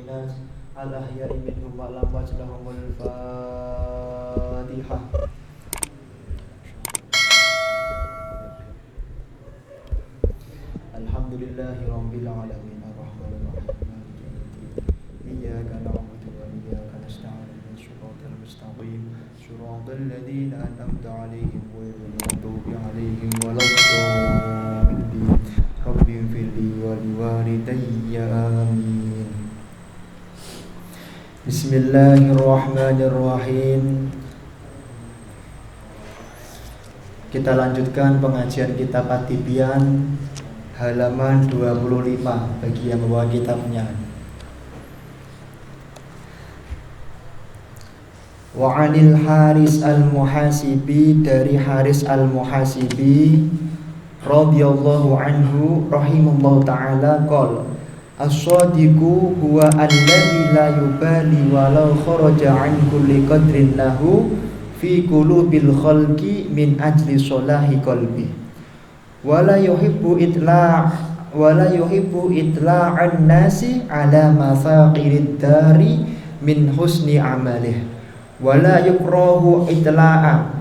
الناس الأحياء منهم والأموات لهم الفاتحة. الحمد لله رب العالمين الرحمن الرحيم إياك نعبد وإياك نستعين صراط المستقيم صراط الذين أنعمت عليهم غير المغضوب عليهم ولا الضالين رب اغفر لي ولوالدي آمين. Bismillahirrahmanirrahim. Kita lanjutkan pengajian kitab At-Tibyan halaman 25 bagi yang membawa kitabnya. Wa 'anil Haris al-Muhasibi, dari Haris al-Muhasibi radhiyallahu anhu rahimahullahu ta'ala qala as-sadiqu huwa alladhi la yubali walau kharaja an kulli qadrin lahu fi qulubil khalqi min ajli salahi qalbi wala yuhibbu itla'an nasi ala masaqirid dari min husni amalih wala yukrahu itla'an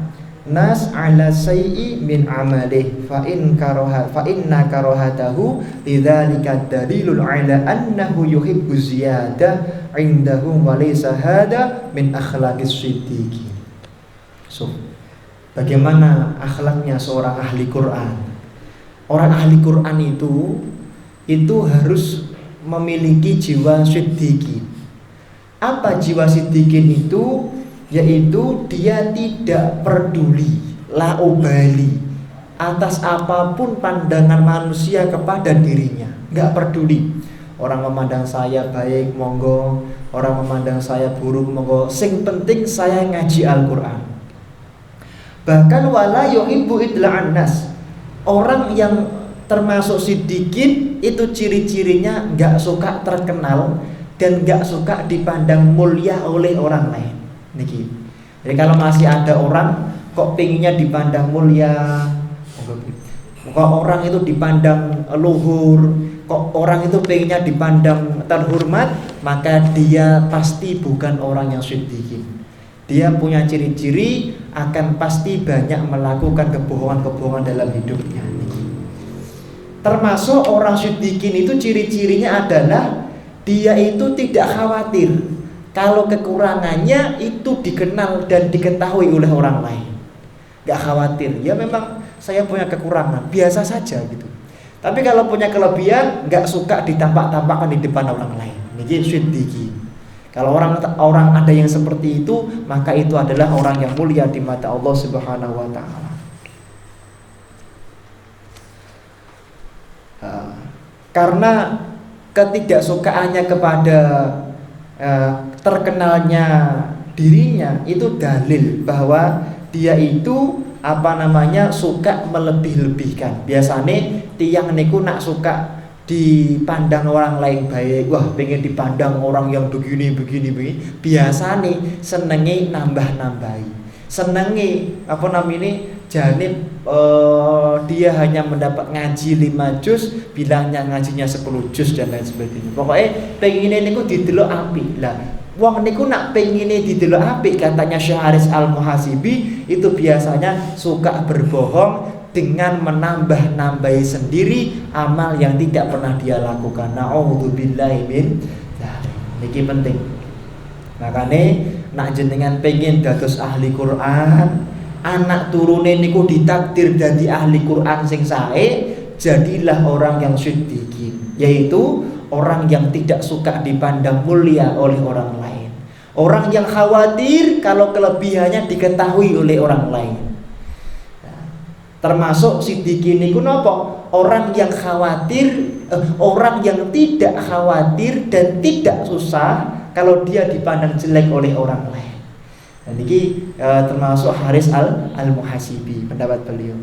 nas ala sayyi min amalih fa inna karahatahu lidzalika dalilun ala annahu yuhibbu ziyadah indahu wa laysa hada min akhlaqis siddiqin. So, bagaimana akhlaknya seorang ahli Quran? Orang ahli Quran itu harus memiliki jiwa siddiqin. Apa jiwa siddiqin itu? Yaitu dia tidak peduli, la ubali atas apapun pandangan manusia kepada dirinya. Gak peduli. Orang memandang saya baik, monggo. Orang memandang saya buruk, monggo. Sing penting saya ngaji Al-Quran. Bahkan wala yuhibbu itla'an nas. Orang yang termasuk siddiqin itu ciri-cirinya gak suka terkenal dan gak suka dipandang mulia oleh orang lain. Niki. Jadi kalau masih ada orang kok pengennya dipandang mulia, kok orang itu dipandang luhur, kok orang itu pengennya dipandang terhormat, maka dia pasti bukan orang yang siddiqin. Dia punya ciri-ciri akan pasti banyak melakukan kebohongan-kebohongan dalam hidupnya. Termasuk orang siddiqin itu ciri-cirinya adalah dia itu tidak khawatir kalau kekurangannya itu dikenal dan diketahui oleh orang lain. Gak khawatir, ya memang saya punya kekurangan, biasa saja gitu. Tapi kalau punya kelebihan, gak suka ditampak-tampakkan di depan orang lain. Ini siddiqin. Kalau orang ada yang seperti itu, maka itu adalah orang yang mulia di mata Allah Subhanahu wa ta'ala. Karena ketidaksukaannya kepada terkenalnya dirinya itu dalil bahwa dia itu suka melebih-lebihkan. Biasanya tiang niku nak suka dipandang orang lain baik, wah pengen dipandang orang yang begini. Biasanya senengi nambah-nambahi, senengi janib dia hanya mendapat ngaji 5 juz, bilangnya ngajinya 10 juz dan lain sebagainya. Pokoknya pengen niku didelok apik. Lah wong niku nak pengine didelok apik, katanya Syekh Haris Al-Muhasibi itu biasanya suka berbohong dengan menambah-nambahi sendiri amal yang tidak pernah dia lakukan. Na'udzubillahi min dzalik. Niki penting. Makane nak jenengan pengen dados ahli Quran, anak turune niku ditakdir dadi ahli Quran sing sae, jadilah orang yang siddiqin, yaitu orang yang tidak suka dipandang mulia oleh orang lain. Orang yang khawatir kalau kelebihannya diketahui oleh orang lain. Termasuk siddiqin niku napa? Orang yang khawatir, orang yang tidak khawatir dan tidak susah kalau dia dipandang jelek oleh orang lain. Dan ini termasuk Haris al-Muhasibi, pendapat beliau.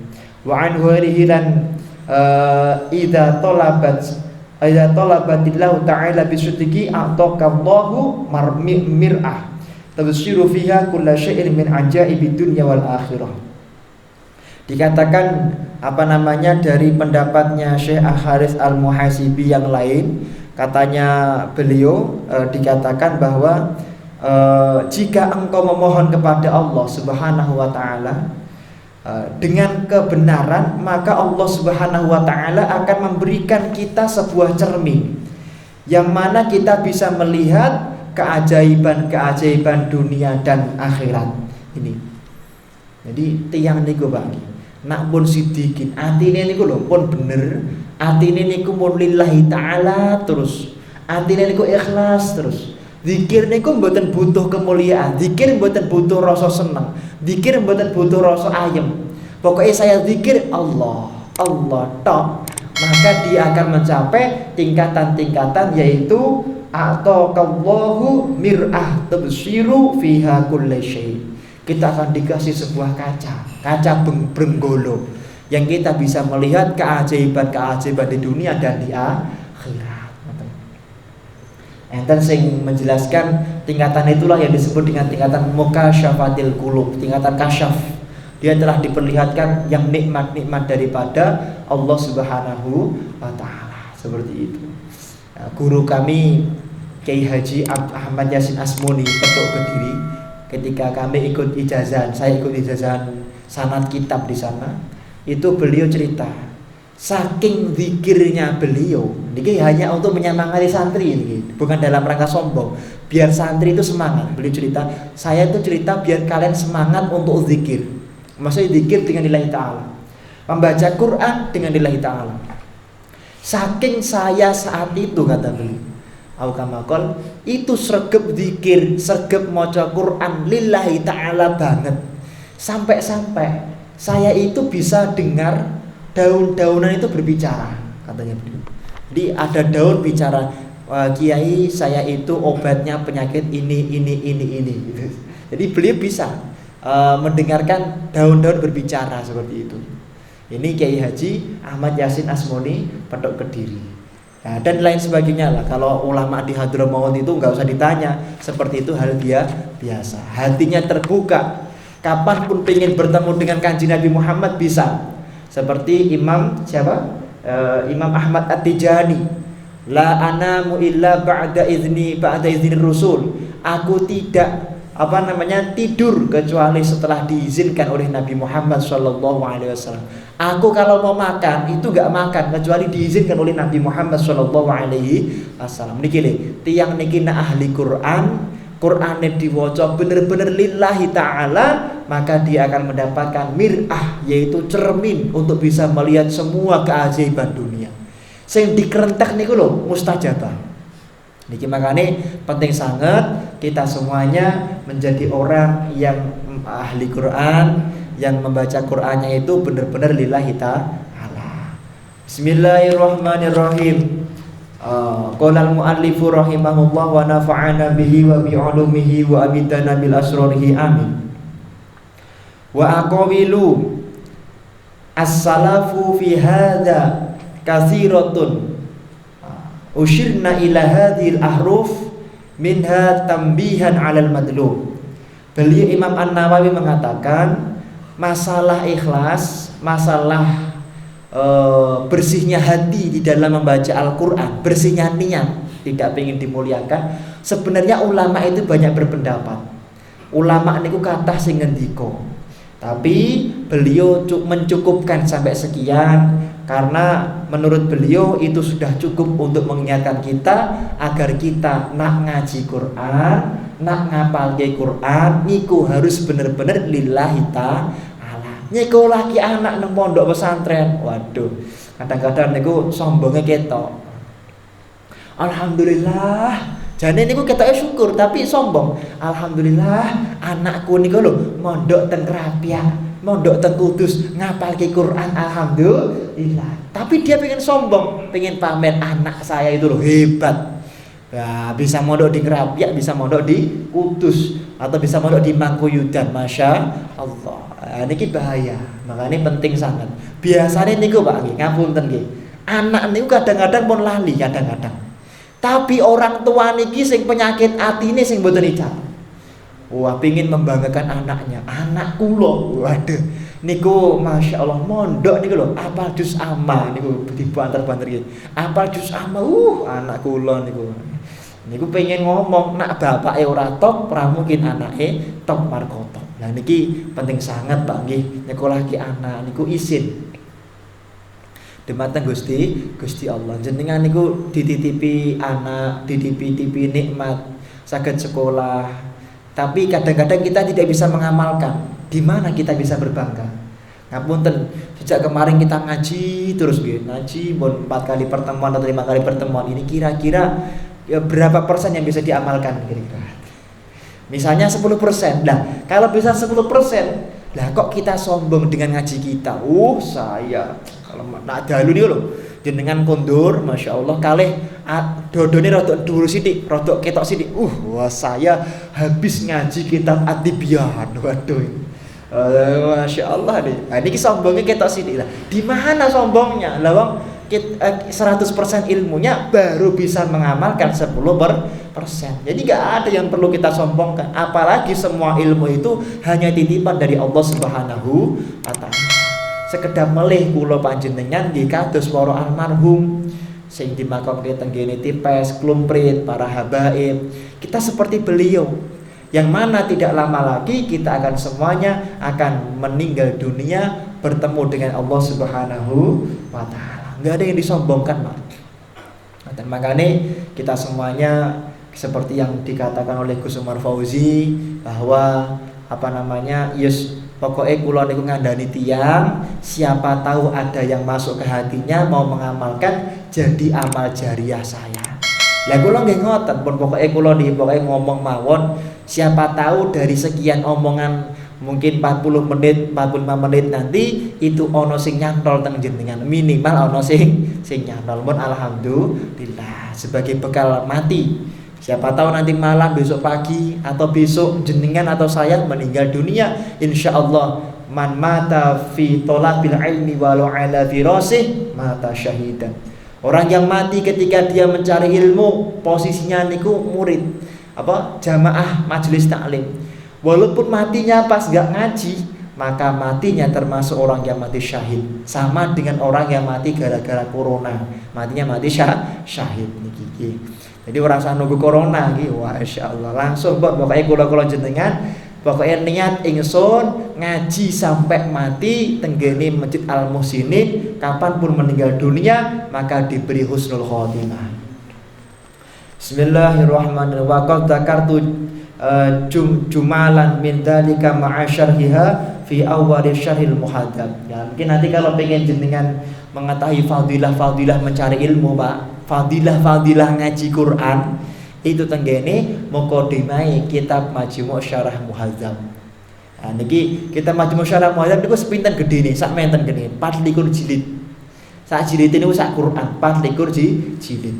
Wa an hurihiran idza talabatillahu ta'ala bisidqi a'taqallahu mir'ah tabshiru fiha kulla syai'in min ajaibid dunya wal akhirah. Dikatakan dari pendapatnya Syekh Haris Al-Muhasibi yang lain, Katanya beliau dikatakan bahwa jika engkau memohon kepada Allah Subhanahu wa taala dengan kebenaran, maka Allah Subhanahu wa taala akan memberikan kita sebuah cermin yang mana kita bisa melihat keajaiban-keajaiban dunia dan akhirat ini. Jadi tiang niku bagi nak pun sidikin atine niku lho pun bener, atine niku pun lillahi taala terus, atine niku ikhlas terus. Zikir niku mboten butuh kemuliaan, zikir mboten butuh rasa seneng, zikir mboten butuh rasa ayem. Pokoknya saya zikir Allah, Allah tok, maka dia akan mencapai tingkatan-tingkatan yaitu ataqallahu mir'ah tabsiru fiha kulli syai'. Kita akan dikasih sebuah kaca benggolo yang kita bisa melihat keajaiban-keajaiban di dunia dan di akhirat. Enten sing menjelaskan tingkatan itulah yang disebut dengan tingkatan mukasyafatil qulub, tingkatan kasyaf. Dia telah diperlihatkan yang nikmat-nikmat daripada Allah Subhanahu wa taala. Seperti itu. Nah, guru kami Kiai Haji Ahmad Yasin Asmuni Petuk Kediri, ketika kami ikut ijazah, saya ikut ijazah sanad kitab di sana, itu beliau cerita saking zikirnya beliau, ini hanya untuk menyemangati santri ini, bukan dalam rangka sombong, biar santri itu semangat. Beliau cerita, saya itu cerita biar kalian semangat untuk zikir. Maksudnya zikir dengan lillahi ta'ala, membaca Quran dengan lillahi ta'ala. Saking saya saat itu, kata beliau, aukamakol, itu sregep zikir, sregep maca Quran lillahi ta'ala banget, sampai-sampai saya itu bisa dengar daun-daunan itu berbicara, katanya beliau. Jadi ada daun bicara, Kiai saya itu obatnya penyakit ini. Gitu. Jadi beliau bisa mendengarkan daun-daun berbicara seperti itu. Ini Kiai Haji Ahmad Yasin Asmuni Petuk Kediri. Nah, dan lain sebagainya lah. Kalau ulama di Hadramaut itu nggak usah ditanya, seperti itu hal dia biasa. Hatinya terbuka, kapanpun pengen bertemu dengan kanjeng Nabi Muhammad bisa. Seperti Imam siapa? Imam Ahmad At-Tijani. La anamu illa ba'da izni Rasul. Aku tidak tidur kecuali setelah diizinkan oleh Nabi Muhammad SAW. Aku kalau mau makan itu gak makan kecuali diizinkan oleh Nabi Muhammad SAW. Niki tiang niki ahli Qur'ane diwaca bener-bener lillahi ta'ala, maka dia akan mendapatkan mir'ah, yaitu cermin untuk bisa melihat semua keajaiban dunia. Sing dikerentek niku lho mustajabah. Niki makane penting sangat kita semuanya menjadi orang yang ahli Quran, yang membaca Qur'annya itu benar-benar lillahi ta'ala. Bismillahirrahmanirrahim. Qala al-muallifu rahimahullah wa nafa'ana bihi wa bi 'ulumihi wa amidana bil asrarihi amin. Wa aqawilu as-salafu fi hadza katsiratun ushirna ila hadhil ahruf minha tambihan 'alal madlub. Beliau Imam An-Nawawi mengatakan masalah ikhlas, masalah bersihnya hati di dalam membaca Al-Quran, bersihnya niat, tidak ingin dimuliakan. Sebenarnya ulama itu banyak berpendapat. Ulama niku kathah sing ngendika, tapi beliau mencukupkan sampai sekian karena menurut beliau itu sudah cukup untuk mengingatkan kita agar kita nak ngaji Quran, nak ngapalke Quran niku harus benar-benar lillahi ta'ala. Nyekolaki anak nang pondok pesantren, waduh, kadang-kadang niku sombongnya ketok. Alhamdulillah, jane niku ketoke syukur tapi sombong. Alhamdulillah, anakku niku lho mondok teng Krapyak, mondok teng Kudus, ngapalke Quran, alhamdulillah. Tapi dia pengen sombong, pengen pamer anak saya itu loh hebat. Nah, bisa mondok di Krapyak, bisa mondok di Kudus, atau bisa mondok di Mangkuyudan, masya Allah. Niki bahaya, makanya penting sangat. Biasanya niku Pak nggih, ngapunten nggih. Anak niku kadang-kadang pun lali kadang-kadang. Tapi orang tua niki sing penyakit atine sing mboten ijab. Wah, pengin membanggakan anaknya. Anak kula, waduh. niku Masya Allah mondok niku lho, apal juz amma niku dibanter-banter iki. Apal juz amma anak kula niku. Niku pengen ngomong nak bapake ora top, ora mungkin anake top marko top. Lah niki penting sangat Pak nggih, nyekolahke anak niku isin. Dumateng Gusti Allah. Jenengan niku dititipi anak, dititipi nikmat, saged sekolah. Tapi kadang-kadang kita tidak bisa mengamalkan. Di mana kita bisa berbangga? Ngapunten, sejak kemarin kita ngaji terus nggih, ngaji bon 4 kali pertemuan atau 5 kali pertemuan. Ini kira-kira ya berapa persen yang bisa diamalkan kira-kira? Misalnya 10%. Lah, kalau bisa 10%, lah kok kita sombong dengan ngaji kita? Saya kalau nak dalu niku lho, jenengan kondur, Masya Allah kalih dodone rodok dhuwur sithik, rodok ketok sithik. Wah saya habis ngaji kitab At-Tibyan. Waduh. Masya Allah nih. Nah, ini sombongnya ketok sithik lah. Di mana sombongnya? Lah wong 100% ilmunya baru bisa mengamalkan 10%. Jadi gak ada yang perlu kita sombongkan. Apalagi semua ilmu itu hanya titipan dari Allah Subhanahu wa Ta'ala. Sekedap melih kula panjenengan nggih kados para almarhum sing dimakamke teng kene tipes, klumprit, para habaib. Kita seperti beliau yang mana tidak lama lagi kita akan semuanya akan meninggal dunia bertemu dengan Allah Subhanahu wa Ta'ala. Enggak ada yang disombongkan, Pak. Dan makanya kita semuanya seperti yang dikatakan oleh Gus Umar Fauzi bahwa pokoknya kula niku ngandani tiyang, siapa tahu ada yang masuk ke hatinya mau mengamalkan jadi amal jariah saya. Lah kula nggih ngoten, pun pokoke kula niki pokoke ngomong mawon, siapa tahu dari sekian omongan mungkin 40 menit, 45 menit nanti itu ono sing nyantol teng jenengan, minimal ono sing nyantol. Pun alhamdulillah sebagai bekal mati. Siapa tahu nanti malam, besok pagi atau besok jenengan atau saya meninggal dunia, insyaallah man mata fi talabil ilmi walau ala firasih mata syahidan. Orang yang mati ketika dia mencari ilmu, posisinya niku murid, jamaah majelis taklim. Walaupun matinya pas gak ngaji, maka matinya termasuk orang yang mati syahid. Sama dengan orang yang mati gara-gara corona, matinya mati syahid niki. Jadi ora usah nunggu corona iki, wah insyaallah langsung pokoknya kula jenengan pokoknya niat ingsun ngaji sampai mati tenggene Masjid Al Muhsinin, kapanpun meninggal dunia maka diberi husnul khotimah. Bismillahirrahmanirrahim. Wa qad dzakartu jumalan min dzalika ma'a syarhiha fi awwal syarhil muhadzab. Ya, mungkin nanti kalau pengen jenengan mengetahui fadilah-fadilah mencari ilmu, Pak, fadilah-fadilah ngaji Quran, itu tenggene muqaddimah kitab Majmu' Syarah Muhadzab. Nah niki kitab Majmu' Syarah Muhadzab niku sepinten gedene, sak menten gene, 24 jilid. Sak jilid niku sak Quran, 24 jilid.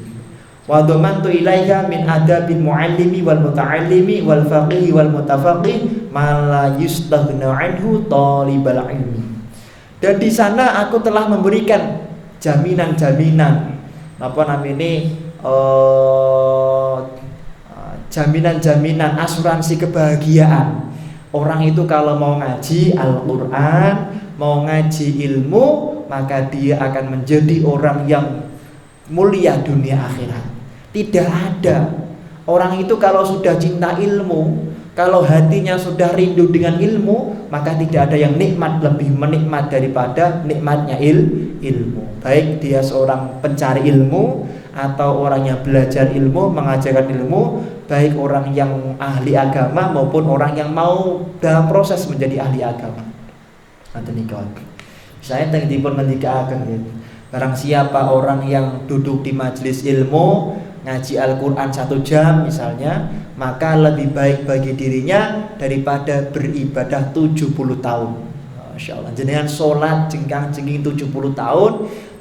Wa dhamantu ilaiha min adabil muallimi wal muta'allimi wal faqih wal mutafaqih ma la yustaghna anhu talibal ilmi. Dan di sana aku telah memberikan jaminan-jaminan jaminan-jaminan asuransi kebahagiaan. Orang itu kalau mau ngaji Al-Quran, mau ngaji ilmu, maka dia akan menjadi orang yang mulia dunia akhirat. Tidak ada orang itu kalau sudah cinta ilmu, kalau hatinya sudah rindu dengan ilmu, maka tidak ada yang nikmat lebih menikmat daripada nikmatnya ilmu. Baik dia seorang pencari ilmu atau orang yang belajar ilmu, mengajarkan ilmu, baik orang yang ahli agama maupun orang yang mau dalam proses menjadi ahli agama. Saya tengdipun ngendikaaken gitu. Barang siapa orang yang duduk di majelis ilmu, ngaji Al-Quran 1 jam misalnya, maka lebih baik bagi dirinya daripada beribadah 70 tahun. Masya Allah, jenengan sholat jengkang-jengking 70 tahun,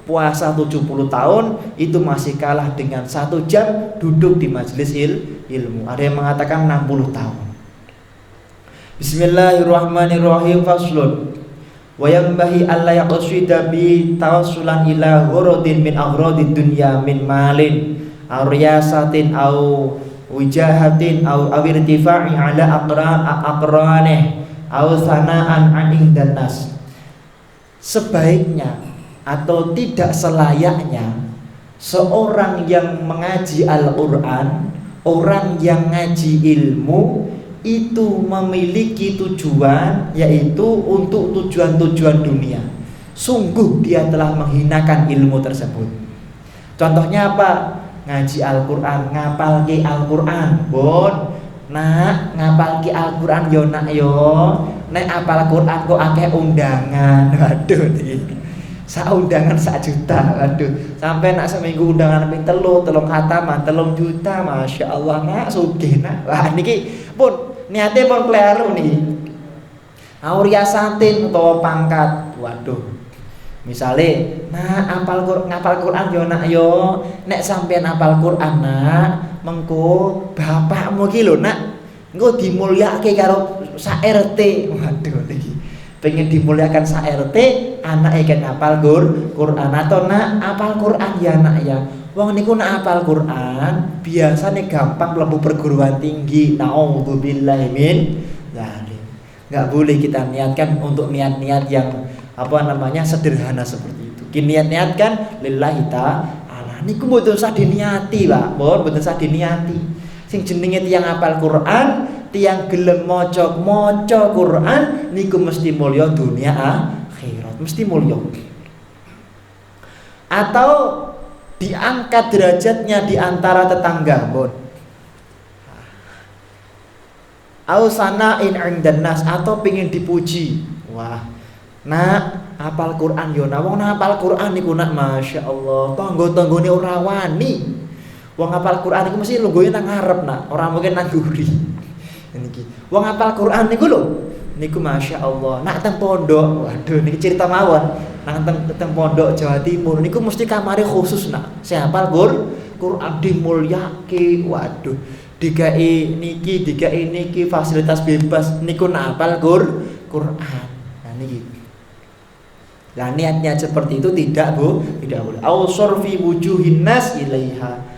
puasa 70 tahun, itu masih kalah dengan 1 jam duduk di majelis ilmu. Ada yang mengatakan 60 tahun. Bismillahirrahmanirrahim. Faslun wa yanbahi alla yaqsida bi tawassulan ila ghuradin min aghradid dunya min malin aw riyasatin aw wijahatin aw irtifa'i ala aqranih aw sana'an 'an indan nas. sebaiknya atau tidak selayaknya seorang yang mengaji Al-Quran, orang yang ngaji ilmu itu memiliki tujuan, yaitu untuk tujuan-tujuan dunia. Sungguh dia telah menghinakan ilmu tersebut. Contohnya apa? Ngaji Al-Quran, ngapalki Al-Quran. Bon, nak ngapalki Al-Quran yo nak yo. Nek apal Quran kok akeh undangan. Waduh iki. Sak undangan 1 juta. Waduh, sampai nak seminggu undangan ping 3 khataman 3 juta. Masya Allah nak sugih nak. Wah niki pun niate pun kleru niki. Auria santin utawa pangkat. Waduh. Misale nak ngapal Quran yo nak yo. Nek sampean apal Quran nak, mengko bapakmu ki lho nak engko dimulyake karo sak RT. Waduh iki. Pengen dimuliakan sak RT, anake kan hafal Quran atau nak hafal Quran ya nak ya. Wong niku nak hafal Quran, biasane gampang mlebu perguruan tinggi. Nauzubillahi min dzalik. Enggak boleh kita niatkan untuk niat-niat yang sederhana seperti itu. Ki niat-niatkan lillahi ta'ala. Niku mboten usah diniati, Pak. Mboten usah diniati. Sing jenenge tiyang hafal Quran, tiyang gelem maca Quran niku mesti mulya dunia akhirat, mesti mulya. Atau diangkat derajatnya di antara tetangga, bon. Au sana'in 'indan nas, atau pengin dipuji. Wah, nak hafal Quran yo, wong nak hafal Quran niku nak masyaallah, tangga-tanggane ora wani. Wong hafal Quran niku mesti lungguhe nang ngarep nak, ora mungkin nang guri. Niki. Wong hafal Quran niku lho, niku masyaallah. Nak teng pondok, waduh niki cerita mawon. Nang teng pondok Jawa Timur niku mesti kamare khusus nak. Sing hafal Quran dimulyake, waduh. Digawe niki fasilitas bebas niku nak hafal Quran. Nah niki. Lah niatnya seperti itu tidak boleh. Au surfi wujuhin nas ilaiha.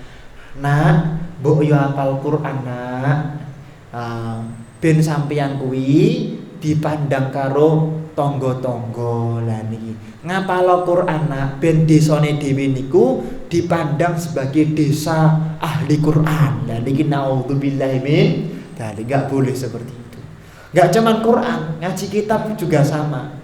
Nah, mbok yo hafal Quran nak. Ben sampeyan kuwi dipandang karo tangga-tangga. Lah niki ngapal Quran nak ben desane dhewe niku dipandang sebagai desa ahli Quran. Lah niki naudzubillahi min dzalik, enggak boleh seperti itu. Enggak cuman Quran, ngaji kitab juga sama.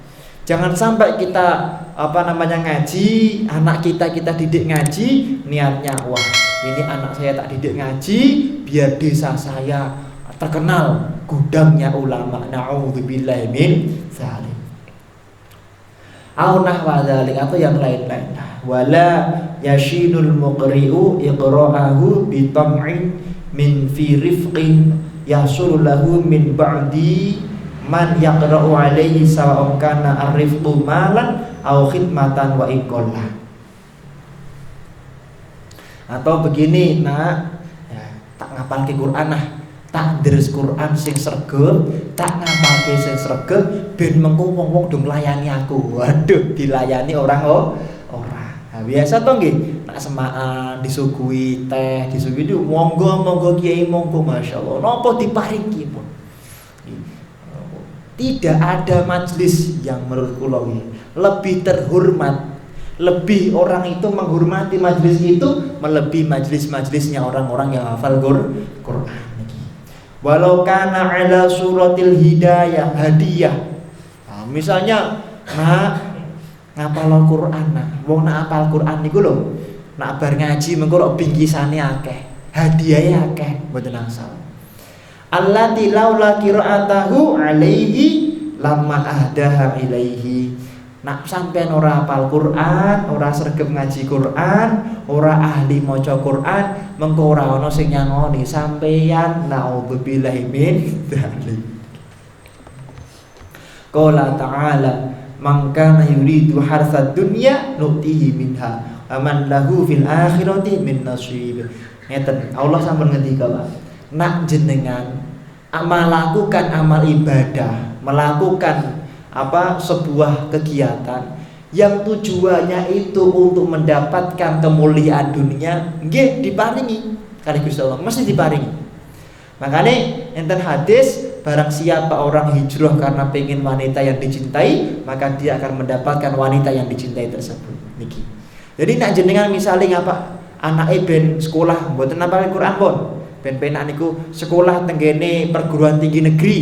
Jangan sampai kita ngaji, anak kita didik ngaji, niatnya wah, ini anak saya tak didik ngaji biar desa saya terkenal gudangnya ulama. Na'udzubillahi min dzalik. Au nahwa dzalik, atau yang lain-lain. Wala yashinul muqri'u iqra'ahu bi tam'in min fi rifqin yahsul lahu min ba'di man yaqra'u alaihi sawa'un kana ariftu malan au khidmatan wa iqallah. Atau begini nak, ya, tak ngapalke Quran nah, tak deres Quran sing sregep, tak ngapalke sing sregep ben mengko wong-wong do nglayani aku. Waduh, dilayani orang ora. Nah, biasa to nggih, nak semaan disuguhi teh, disuguhi monggo kiai monggo masyaallah. Napa diparingi pun. Tidak ada majelis yang menurut kula lebih terhormat, lebih orang itu menghormati majelis itu melebihi majelis-majelisnya orang-orang yang hafal Quran. Walau kana ala suratil hidayah hadiah. Nah, misalnya ngapal Quran nah, wong nak hafal Quran niku lho, nak bar ngaji mengko bingkisane akeh, hadiahe akeh, mboten angsal. Allati laula qira'atahu alaihi lamma ahdaha ilaihi. Nak sampean ora hafal Quran, ora sregep ngaji Quran, ora ahli maca Quran, mengko ora ana sing nyangoni sampeyan. Naudzubillahi min dzalik. Qala ta'ala, "Man kana yuridu harsad dunya nu'tihi minha, wa man lahu fil akhirati min nasib." Ngeten, Allah sampun ngendika, Pak. Nak jenengan melakukan amal ibadah, melakukan sebuah kegiatan yang tujuannya itu untuk mendapatkan kemuliaan dunia, nggih diparingi kali Gusti Allah, mesti diparingi. Makanya enten hadis, barang siapa orang hijrah karena pengen wanita yang dicintai, maka dia akan mendapatkan wanita yang dicintai tersebut. Niki. Jadi nak jenengan misalnya ngapa anake ben sekolah mboten nambah Al-Qur'an pun, ben penak niku sekolah tenggene perguruan tinggi negeri.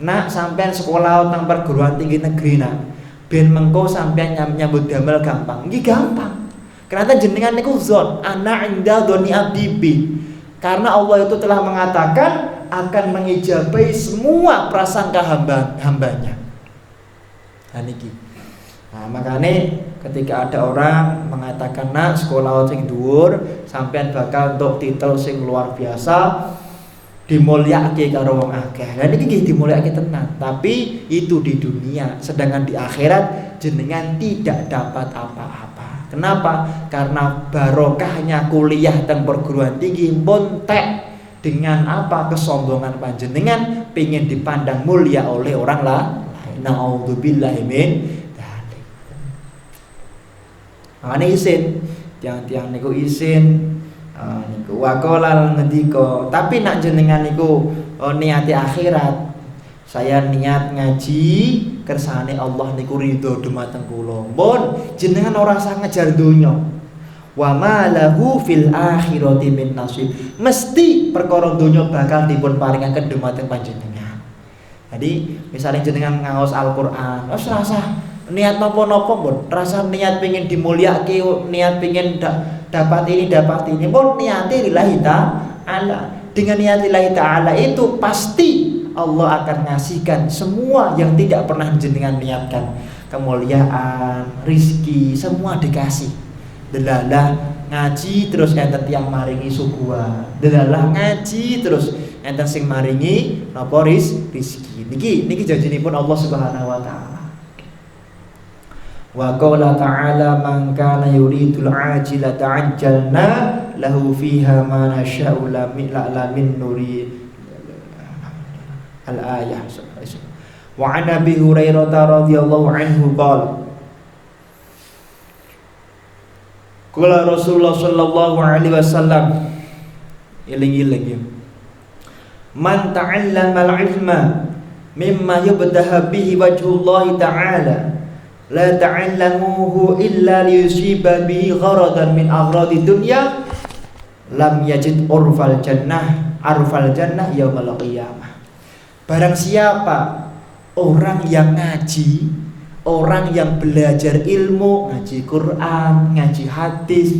Nak sampean sekolah teng perguruan tinggi negeri nak, ben mengko sampean nyambut damel gampang. Nggih gampang. Karena jenengan niku zon ana inda dzoni abdi bi. Karena Allah itu telah mengatakan akan mengijabai semua prasangka hambanya. Nah, makanya ketika ada orang mengatakan nak sekolah sing dhuwur, sampean bakal untuk titel sing luar biasa, dimulyakake karo wong akeh. Lah niki nggih dimulyakake tenan, tapi itu di dunia, sedangkan di akhirat jenengan tidak dapat apa-apa. Kenapa? Karena barokahnya kuliah teng perguruan tinggi montek dengan apa kesombongan panjenengan pengen dipandang mulia oleh orang lain. Nauzubillahi min dzalik. Ana isin, tiang-tiang niku isin niku waqala ngendika, tapi nak jenengan niku niati akhirat. Saya niat ngaji kersane Allah niku ridho dumateng kula. Mun jenengan ora usah ngejar donya. Wa ma lahu fil akhirati min nasib. Mesti perkara donya bakal dipun paringaken dumateng panjenengan. Jadi misalnya jenengan ngaos Al-Qur'an, wis ora usah niat napa-napa pun, rasa niat pengin dimulyake, niat pengin dapat ini dapat ini, pun niate lillahi ta'ala. Dengan niat lillahi ta'ala itu pasti Allah akan ngasihkan semua yang tidak pernah jenengan niatkan. Kemuliaan, rizki, semua dikasih. Delalah ngaji terus enten tiang maringi suguhan. Delalah ngaji terus enten sing maringi napa rizki. Niki janjinipun Allah Subhanahu wa taala. Wa qala ta'ala man kana yuridul ajila ta'ajjalna lahu fiha ma nasha'u la min nuri al-ayah. Wa an Abi Hurairah radhiyallahu anhu qala qala Rasulullah sallallahu alaihi wasallam iling-iling man ta'allama al-ilma mimma yubtaha bihi wajhullah ta'ala la ta'allamuhu illa liyusiba bihi gharadan min aghradi dunya lam yajid arfal jannah yaumal qiyamah. Barang siapa orang yang ngaji, orang yang belajar ilmu, ngaji Quran, ngaji hadis,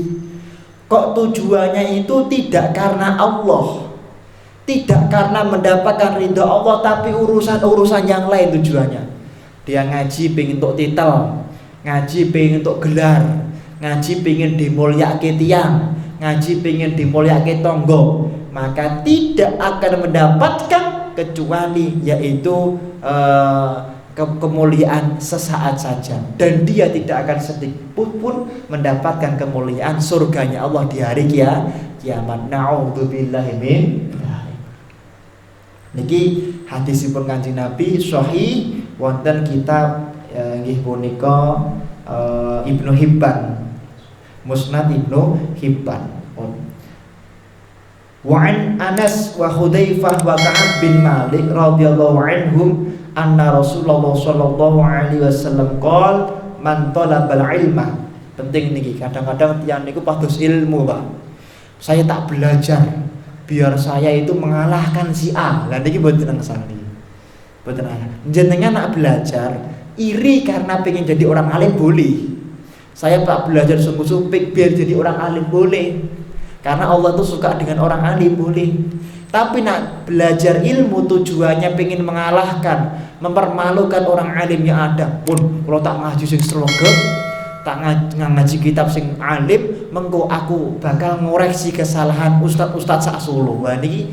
kok tujuannya itu tidak karena Allah, tidak karena mendapatkan ridha Allah, tapi urusan-urusan yang lain tujuannya. Dia ngaji pengen untuk titel, ngaji pengen untuk gelar, ngaji pengen dimulyake tiang, ngaji pengen dimulyake tonggo, maka tidak akan mendapatkan kecuali yaitu kemuliaan sesaat saja, dan dia tidak akan sedikit pun mendapatkan kemuliaan surganya Allah di hari kiamat. Na'udzubillahi min dzalik. Niki hadisipun Kanjeng Nabi sahih wonten kitab nggih punika Ibnu Hibban, Musnad Ibnu Hibban. Wa an Anas wa Hudzaifah wa Ka'ab bin Malik radhiyallahu anhum anna Rasulullah sallallahu alaihi wasallam qol man talabal ilma. Penting niki, kadang-kadang tiyang niku pados ilmu, Pak. Saya tak belajar biar saya itu mengalahkan si A. Lah niki mboten ngesani. Mboten ana. Jenengan nak belajar iri karena pengen jadi orang alim boleh. Saya tak belajar sungguh-sungguh biar jadi orang alim boleh. Karena Allah tuh suka dengan orang alim boleh. Tapi nak belajar ilmu tujuannya pengen mengalahkan, mempermalukan orang alim yang ada. Pun kalau tak ngaji sing srogep, tak ngaji kitab sing alim, mengko aku bakal ngoreksi kesalahan ustaz-ustaz sak Solo. Wah niki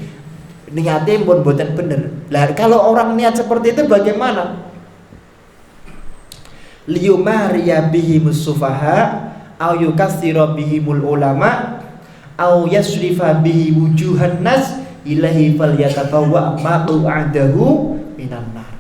niate pun mboten bener. Lah kalau orang niat seperti itu bagaimana? Liyumariya bihimus sufaha au yukatsira bihimul ulama au yasrifa bihi wujuhan nas ilahi falyatatawwa maq'adahu minan nar.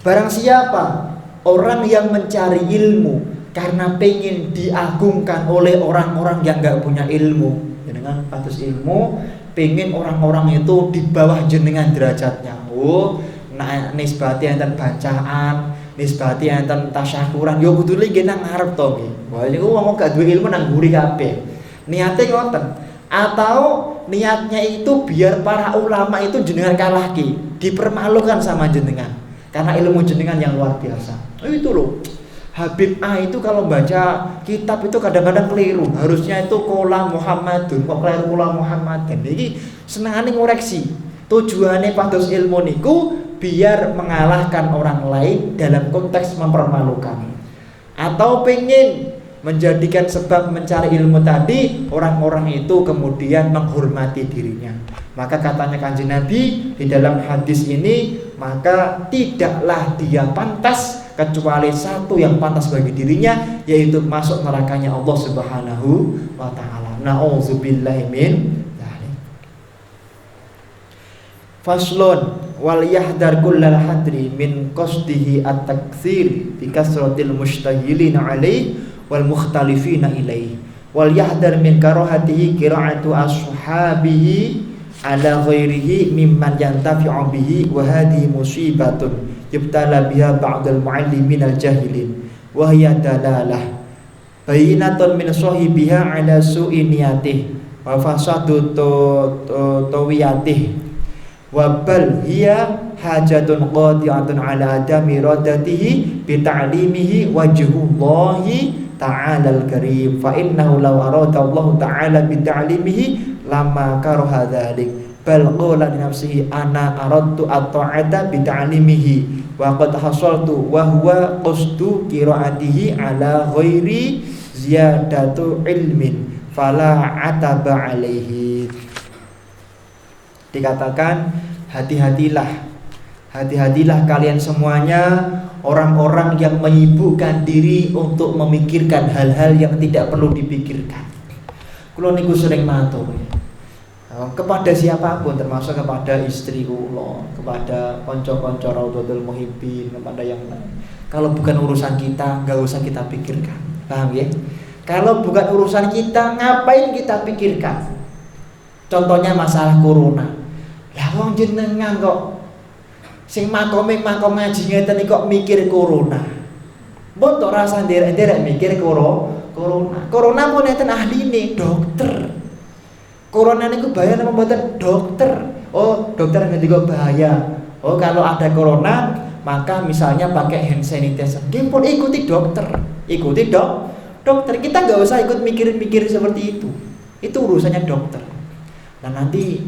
Barang siapa orang yang mencari ilmu karena pengen diagungkan oleh orang-orang yang enggak punya ilmu, jenengan patus ilmu pengen orang-orang itu di bawah jenengan derajatnya. Oh, nah nisbati enten bacaan, nisbati enten tasyakuran, yo kudu nggih nang ngarep to nggih. Wah niku wong gak duwe ilmu nang mburi kabeh. Niate ngoten. Atau niatnya itu biar para ulama itu jenengan kalahki, dipermalukan sama jenengan. Karena ilmu jenengan yang luar biasa. Itu loh. Habib A itu kalau baca kitab itu kadang-kadang keliru. Harusnya itu kola Muhammadun, kok keliru kola Muhammadun. Jadi senengane ngoreksi. Tujuannya pados ilmu niku biar mengalahkan orang lain dalam konteks mempermalukan. Atau pengen menjadikan sebab mencari ilmu tadi orang-orang itu kemudian menghormati dirinya. Maka katanya Kanjeng Nabi di dalam hadis ini, maka tidaklah dia pantas kecuali satu yang pantas bagi dirinya, yaitu masuk nerakanya Allah Subhanahu wa taala. Nauzubillahi min dzalik. Faslun wal yahdar kullal hadri min qasdihi at-taktsir bi kasratil mustahilin alaihi wal mukhtalifina ilaihi wal yahdar min karahatihi qira'atu ashabihi ala ghairihi mimman yantafi'u bihi wa hadhihi musibatun yubtala biha ba'dal mu'allimin al-jahilin wa hiya dalalah bayinatun min sahibiha ala su'i niyatih wa fasadu tawiyatih wa bal hiya hajatun qadi'atun ala adami radatihi bi ta'limihi wajhullahi ta'ala al-karim fa innahu law arada Allah ta'ala bi ta'limihi lama karaha dzalik bal qala li nafsihi ana aradtu at-ta'ata bi ta'limihi wa qad hasaltu wa huwa qasdu qiraatihi ala ghairi ziyadatu ilmin fala ataba alaihi. Dikatakan hati-hatilah kalian semuanya, orang-orang yang menyibukkan diri untuk memikirkan hal-hal yang tidak perlu dipikirkan. Kulo niku sering matur kepada siapapun, termasuk kepada istri kula, kepada konco-konco Raudhatul Muhibbin, kepada yang lain. Kalau bukan urusan kita, nggak usah kita pikirkan. Paham ya? Kalau bukan urusan kita, ngapain kita pikirkan? Contohnya masalah corona. Lah wong jenengan kok sing makom ngaji ngeten kok mikir corona. Mbok tok rasa nderek-nderek mikir corona. Corona pun enten ahline, dokter. Corona niku bahaya napa mboten? Dokter. Oh, dokter ngendika bahaya. Oh, kalau ada corona, maka misalnya pakai hand sanitizer. Nggih pun ikuti dokter. Ikuti dokter. Kita nggak usah ikut mikir-mikir seperti itu. Itu urusannya dokter. Dan nanti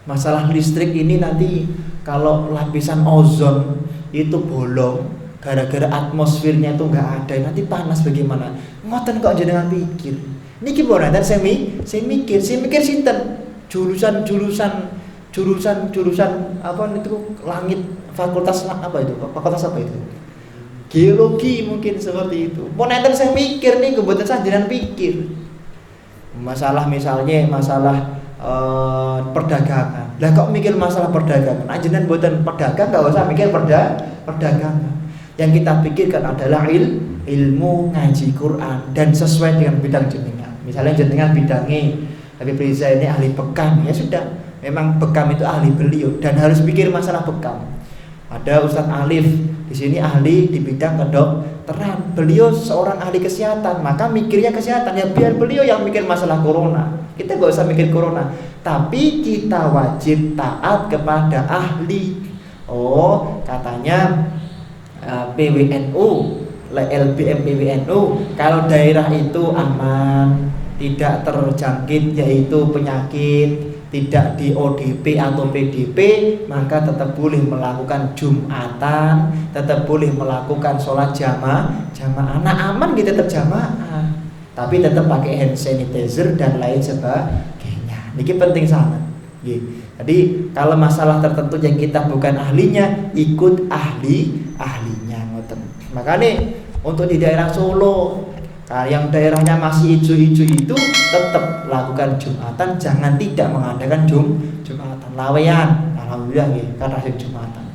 masalah listrik ini nanti kalau lapisan ozon itu bolong gara-gara atmosfernya itu nggak ada, nanti panas bagaimana? Ngoten kok jenengan pikir. Niki boradan saya mikir sinten jurusan apa itu langit fakultas apa itu? Geologi mungkin seperti itu. Mau nanti saya mikir nih, kebetulan saya jangan pikir. Masalah perdagangan. Lah kok mikir masalah perdagangan? Ajenan buatan pedagang, gak usah mikir perdagangan. Yang kita pikirkan adalah ilmu ngaji Quran dan sesuai dengan bidang jenengan. Misalnya jenengan bidangnya Habib Riza ini ahli bekam, ya sudah. Memang bekam itu ahli beliau dan harus pikir masalah bekam. Ada Ustadz Alif di sini ahli di bidang kedokteran. Beliau seorang ahli kesehatan, maka mikirnya kesehatan. Ya biar beliau yang mikir masalah corona. Kita gak usah mikir corona, tapi kita wajib taat kepada ahli. Oh, katanya PWNU, LBM PWNU, kalau daerah itu aman, tidak terjangkit yaitu penyakit, tidak di ODP atau PDP, maka tetap boleh melakukan Jumatan, tetap boleh melakukan sholat jamaah. Nah aman kita tetap jamaah, tapi tetap pakai hand sanitizer dan lain sebagainya. Ini penting sangat. Jadi kalau masalah tertentu yang kita bukan ahlinya, ikut ahlinya. Makanya untuk di daerah Solo, yang daerahnya masih hijau-hijau itu tetap lakukan Jumatan, jangan tidak mengadakan Jumatan. Lawean, alhamdulillah ya, karena Jumatan.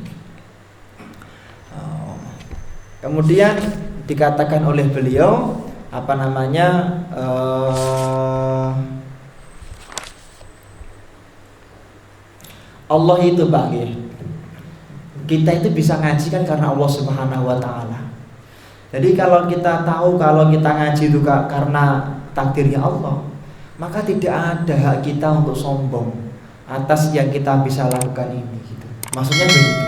Kemudian dikatakan oleh beliau, apa namanya Allah itu Pak ya. Kita itu bisa ngaji kan karena Allah Subhanahu wa taala. Jadi kalau kita tahu kalau kita ngaji itu karena takdirnya Allah, maka tidak ada hak kita untuk sombong atas yang kita bisa lakukan ini gitu. Maksudnya begitu.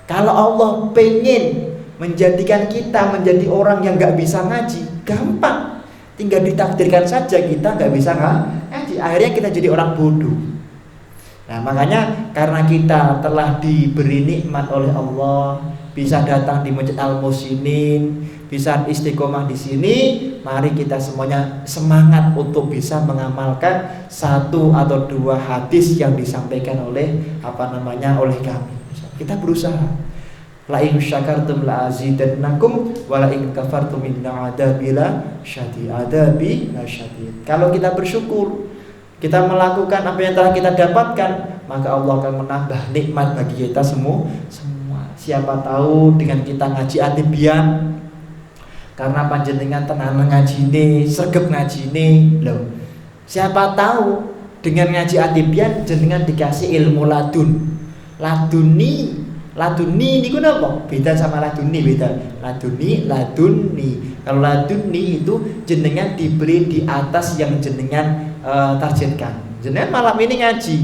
Kalau Allah pengen menjadikan kita menjadi orang yang gak bisa ngaji, gampang. Tinggal ditakdirkan saja kita gak bisa ngaji. Akhirnya kita jadi orang bodoh. Nah makanya karena kita telah diberi nikmat oleh Allah, bisa datang di Masjid Al-Muhsinin, bisa istiqomah di sini, mari kita semuanya semangat untuk bisa mengamalkan satu atau dua hadis yang disampaikan oleh oleh kami. Kita berusaha. La in syakartum la azidannakum wa la in kafartum inna adabi la syadid. Kalau kita bersyukur, kita melakukan apa yang telah kita dapatkan, maka Allah akan menambah nikmat bagi kita semua. Siapa tahu dengan kita ngaji adibian, karena panjenengan tenan ngaji ini, sregep ngaji ini loh. Siapa tahu dengan ngaji adibian jenengan dikasih ilmu laduni niku napa? Beda sama laduni, beda. Laduni. Kalau laduni itu jenengan diberi di atas yang jenengan targetkan. Jenengan malam ini ngaji,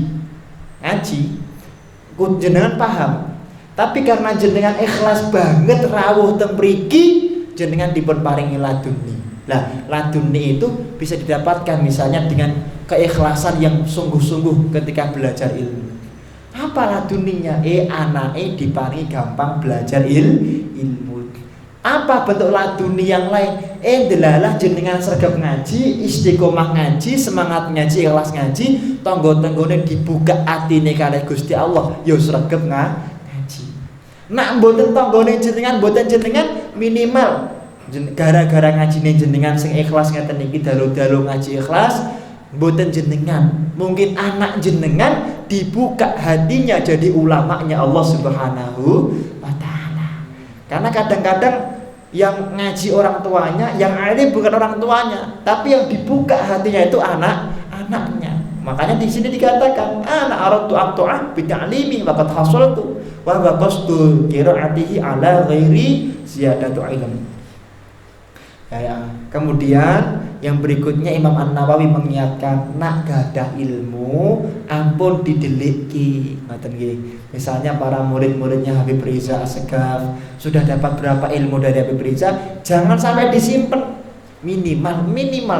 jenengan paham. Tapi karena jenengan ikhlas banget rawuh teng mriki, jenengan dipun paringi laduni. Lah, laduni itu bisa didapatkan misalnya dengan keikhlasan yang sungguh-sungguh ketika belajar ilmu. Apa laduninya? Anake diparingi gampang belajar ilmu. Apa bentuk laduni yang lain? Delalah jenengan sregep ngaji, istiqomah ngaji, semangat ngaji, ikhlas ngaji, tangga-tanggane dibuka atine kalih Gusti Allah, ya sregep ngaji. Nak mboten tanggane jenengan, mboten jenengan minimal gara-gara ngajine jenengan sing ikhlas ngeten iki dalu-dalu ngaji ikhlas, mboten jenengan, mungkin anak jenengan dibuka hatinya jadi ulamanya Allah Subhanahu wa taala. Karena kadang-kadang yang ngaji orang tuanya, yang alim bukan orang tuanya, tapi yang dibuka hatinya itu anaknya. Makanya di sini dikatakan ana aradtu aqtu'ah bi ta'limi wa qad hasaltu wa baqastu qira'atihi ala ghairi ziyadatu ilm. Ya. Kemudian yang berikutnya Imam An-Nawawi mengingatkan nak gadah ilmu ampun dideliki. Ngoten nggih. Misalnya para murid-muridnya Habib Riza Assegaf sudah dapat berapa ilmu dari Habib Riza, jangan sampai disimpan. Minimal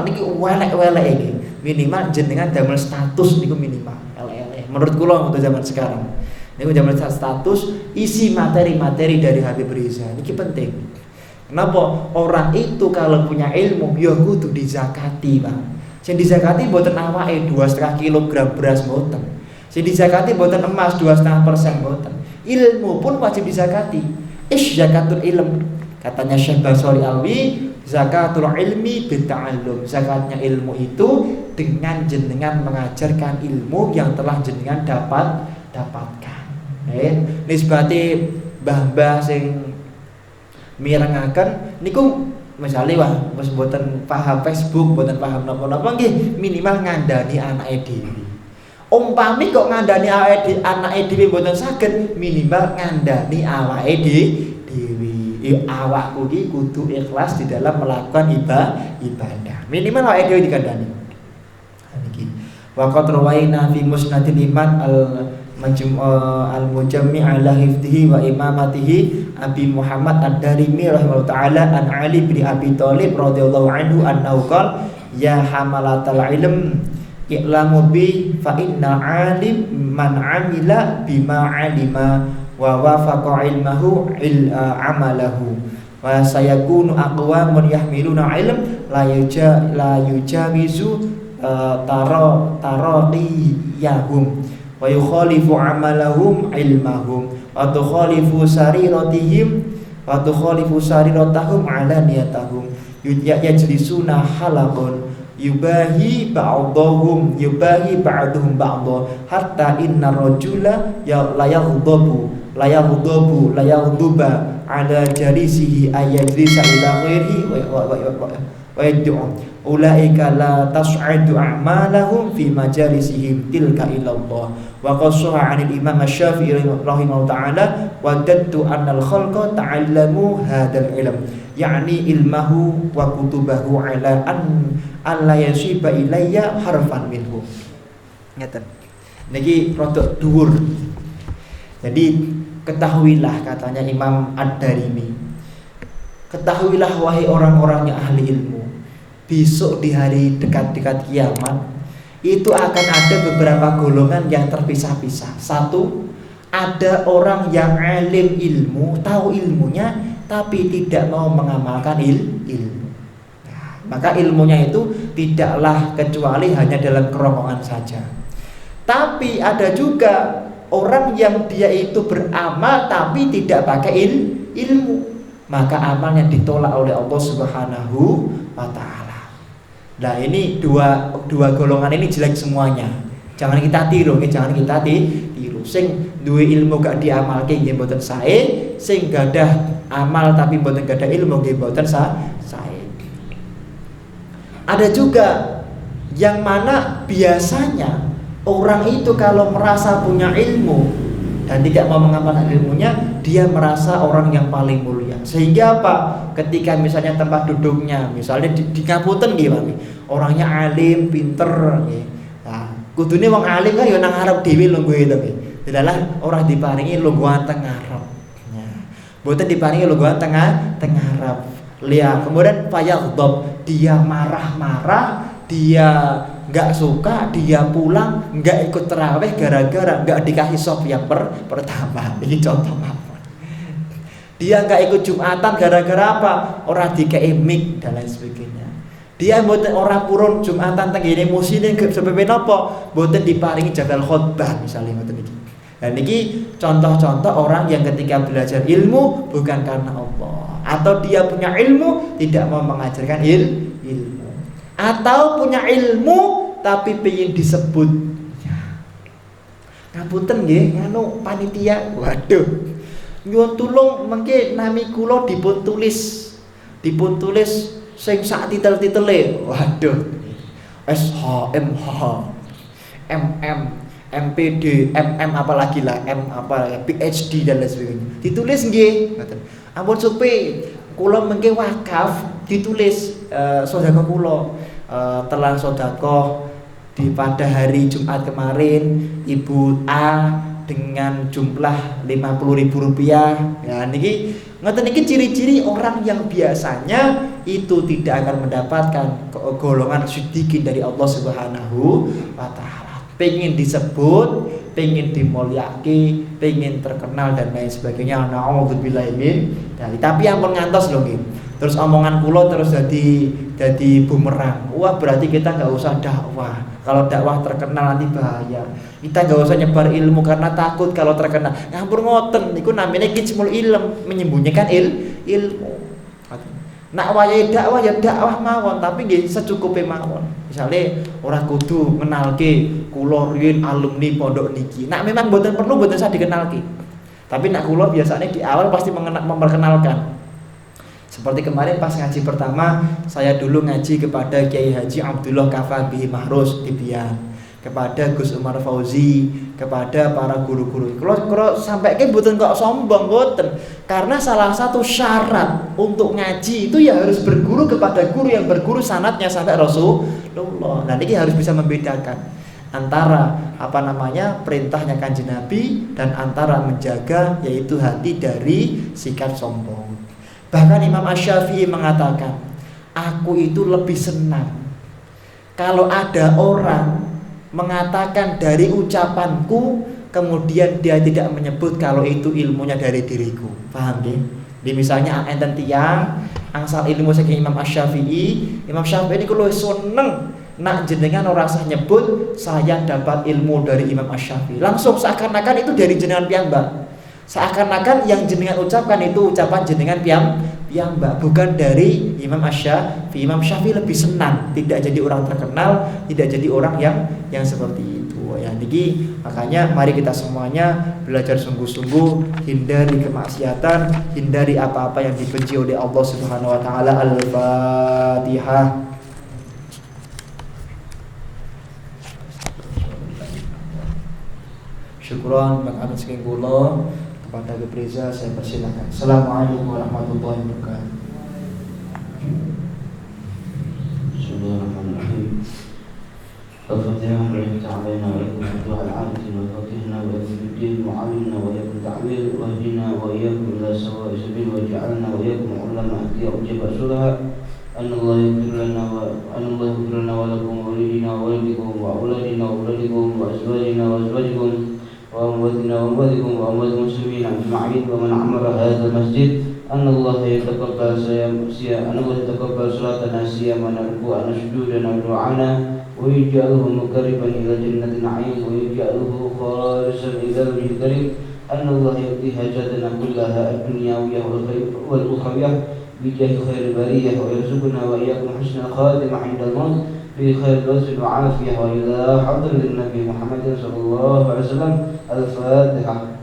niki welek-welek iki. Minimal jenengan damel status niku minimal elek-elek. Menurut kula untuk zaman sekarang. Niku damel status isi materi-materi dari Habib Riza. Niki penting. Kenapa? Orang itu kalau punya ilmu ya kudu dizakati, Bang. Sing dizakati mboten awake 2,5 kg beras mboten. Sing dizakati mboten emas 2,5% mboten. Ilmu pun wajib dizakati. Zakatul ilm. Katanya Syekh Basori Alwi, zakatul ilmi bita'allum. Zakatnya ilmu itu dengan jenengan mengajarkan ilmu yang telah jenengan dapatkan. Nisbati mbah-mbah sing mirengaken niku misale wah wis mboten paham Facebook, mboten paham napa-napa nggih minimal ngandani anake dhewe. Umpami kok ngandani anake dhewe mboten saged, minimal ngandani awake dhewe. Awakku iki kudu ikhlas di dalam melakukan ibadah. Minimal awake dhewe dikandani. Niki. Wa qad rawaina fi musnadil iman al-mujammi' ala hifdhihi wa imamatihi Abi Muhammad Ad-Darimi rahimahullah ta'ala an Ali bin Abi Thalib radhiyallahu anhu annahu qala ya hamalatal ilm i'lamu bi fa inna alim man amila bima alima wa wafaqa ilmahu amalahu wa sayakunu aqwamun yahmiluna ilm la yujawizu taraqiyahum wa yukhalifu amalahum ilmahum wa tukhalifu sariratihim wa tukhalifu sariratahum ala niyatahum yajlisuna halaqun yubahi ba'dhum ba'dha hatta inna rajula la yaghdabu ala jarisihi ayajlisa ila ghairihi wa yad'u ulaika la tas'adu a'malahum fi majalisihim tilka ila Allah. Wa qassaha 'anil Imam Asy-Syafi'i rahimahullah ta'ala wa dadtu annal khalqa ta'allamu hadzal ilm yakni ilmahu wa kutubahu ala an alla yasiba ilayya harfan minhu. Ngeten. Niki rada dhuwur. Jadi ketahuilah, katanya Imam Ad-Darimi, ketahuilah wahai orang-orang yang ahli ilmu, besok di hari dekat-dekat kiamat itu akan ada beberapa golongan yang terpisah-pisah. Satu, ada orang yang alim ilmu, tahu ilmunya tapi tidak mau mengamalkan ilmu. Nah, maka ilmunya itu tidaklah kecuali hanya dalam kerongkongan saja. Tapi ada juga orang yang dia itu beramal tapi tidak pakai ilmu, maka amalnya ditolak oleh Allah Subhanahu wa ta'ala. Nah, ini dua golongan ini jelek semuanya. Jangan kita tiru, jangan kita tiru. Sing duwe ilmu gak diamalke nggih mboten sae, sing gadah amal tapi mboten gadah ilmu nggih mboten sae. Ada juga yang mana biasanya orang itu kalau merasa punya ilmu dan tidak mau mengamalkan ilmunya, dia merasa orang yang paling mulia. Sehingga apa? Ketika misalnya tempat duduknya, misalnya di Ngapunten nggih, Pak. Orangnya alim, pinter nggih. Nah, kudune wong alim kan ya nang ngarep dhewe lungguh itu nggih. Delalah orang diparingi lungguhan teng ngarep. Nah, mboten diparingi lungguhan teng ngarep. Lihat, kemudian fayaghdab, dia marah-marah, dia nggak suka, dia pulang nggak ikut tarawih gara-gara nggak dikasih sop yang pertama. Ini contoh apa? Dia nggak ikut Jumatan gara-gara apa? Orang dikei mic dan lain sebagainya. Dia mboten orang purun Jumatan teng ngene musine sebab napa? Mboten diparingi jagal khotbah misalnya ngoten iki. Dan ini contoh-contoh orang yang ketika belajar ilmu bukan karena Allah, atau dia punya ilmu tidak mau mengajarkan ilmu, atau punya ilmu tapi pengen disebut. Ngapunten nggih, nganu panitia. Waduh. Nyuwun tulung mengke nami kula dipun tulis sing sak titel-titele. Waduh. SHMH, MM, MPD, MM apalagi lah, M apa PhD dan lain sebagainya. Ditulis nggih, ngoten. Ampun supi, kula mengke wakaf ditulis sedekah kula. Telah sedekah pada hari Jumat kemarin Ibu A dengan jumlah Rp50.000. Ya niki ngoten niki ciri-ciri orang yang biasanya itu tidak akan mendapatkan golongan siddiqin dari Allah Subhanahu wa ta'ala. Pengen disebut, pengen dimulyake, pengen terkenal dan lain sebagainya. Nauzubillahi min dzalik. Tapi yang ngantos lho nggih. Terus omongan kula terus jadi bumerang. Wah, berarti kita nggak usah dakwah. Kalau dakwah terkenal nanti bahaya. Kita nggak usah nyebar ilmu karena takut kalau terkenal. Ngampur ngoten, niku namanya kitmul ilm, menyembunyikan ilmu. Nak wayahe dakwah ya dakwah mawon, tapi nggih secukupe mawon. Misale ora kudu ngenalke kula riyen alumni pondok niki. Nak memang mboten perlu, mboten usah dikenalke. Tapi nak kula biasanya di awal pasti memperkenalkan. Seperti kemarin pas ngaji pertama, saya dulu ngaji kepada Kiai Haji Abdullah Kafabi Mahrus Tibian, kepada Gus Umar Fauzi, kepada para guru-guru. Kalau sampai ke mboten kok sombong mboten. Karena salah satu syarat untuk ngaji itu ya harus berguru kepada guru yang berguru sanadnya sampai Rasulullah. Nah, ini harus bisa membedakan antara perintahnya Kanjeng Nabi dan antara menjaga yaitu hati dari sikap sombong. Bahkan Imam Asy-Syafi'i mengatakan, aku itu lebih senang kalau ada orang mengatakan dari ucapanku kemudian dia tidak menyebut kalau itu ilmunya dari diriku. Paham nggih? Di misalnya enten tiyang angsal ilmu saking Imam Asy-Syafi'i, Imam Syafi'i niku luwih seneng nak jenengan ora usah nyebut saya dapat ilmu dari Imam Asy-Syafi'i. Langsung seakan-akan itu dari jenengan piyambak. Seakan-akan yang jenengan ucapkan itu ucapan jenengan piyambak, bukan dari Imam Asy-Syafi'i. Imam Syafi'i lebih senang tidak jadi orang terkenal, tidak jadi orang yang seperti itu. Ya niki makanya mari kita semuanya belajar sungguh-sungguh hindari kemaksiatan, hindari apa-apa yang dibenci oleh Allah Subhanahu wa taala. Al-Fatihah. Syukron bang atas saking kula kepada Habib Reza, saya persilakan. Assalamualaikum warahmatullahi wabarakatuh. Bismillahirrahmanirrahim. Al-Fatihah. Ta'alana wa lakum wa al-'alamin wa fatihna wa yakuddin wa 'alimna wa yakum ta'wil wa hdina wa iyyakum ila sawa'i sabil wa ja'alna wa yakum ulama ahdiya ujaba sulaha. Allah yaghfir lana wa lakum wa walidina wa walidikum wa auladina wa auladikum wa azwajina wa azwajikum wa amwatina wa amwatikum wa amwatil muslimin ajma'in wa man 'amara hadzal masjid. Allah yataqabbal salatana siyamana ruku'ana sujudana wa du'ana wa yaj'aluhu muqarriban ila jannatin 'ain wa yaj'aluhu khalisan ila wajhil karim. Allah yaqdi hajatana kullaha ad-dunyawiyah wal ukhrawiyah bijahi khairil bariyah wa yarzuqna wa iyyakum husnal khatimah 'indal maut fi khairil wazn wa 'afiyah wa ila hadratin nabi Muhammadin sallallahu alaihi wasallam. Al-Fatihah.